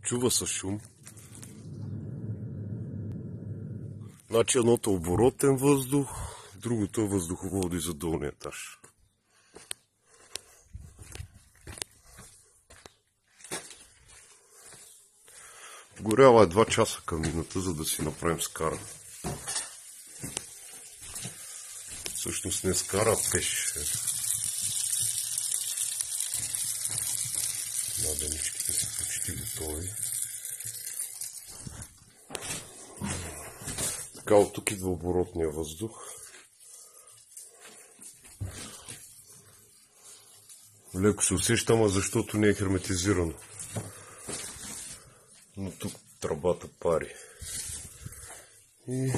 Чува се шум. Значи едното е оборотен въздух, другото е въздуховоди за долния етаж. Горяла е 2 часа камината, за да си направим скара. Всъщност не скара, а пеш. Наденичките са почти готови. Така, от тук идва оборотния въздух. Леко се усещам, а защото не е херметизирано. Но тук тръбата пари. И...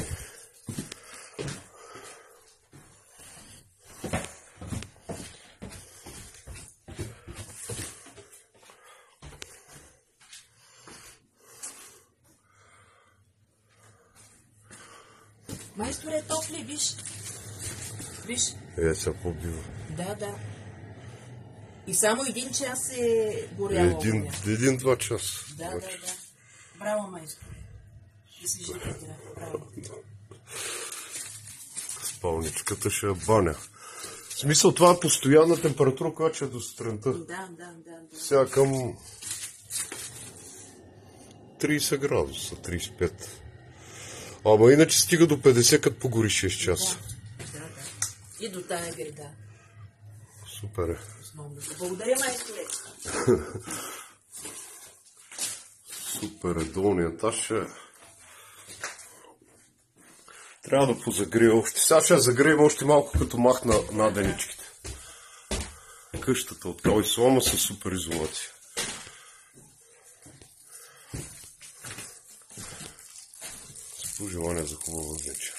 Майсторе, топли, виж. Виж. Сега побива. Да. И само 1 час е горяло. 1-2 часа. Да. Браво, майсторе. Да си жив, браво. Спалничката ще е баня. В смисъл, това е постоянна температура, която е до сутринта. Да. Сега към 30 градуса, 35. Ама иначе стига до 50, като погори 6 часа. Да. И до тая греда. Супер е. Благодаря, майсторе. Супер е, долният етаж е... Трябва да позагрия още. Сега ще загреем още малко, като махна наденичките. Къщата от кал и слама със супер изолация. С пожелание за хубава вечер.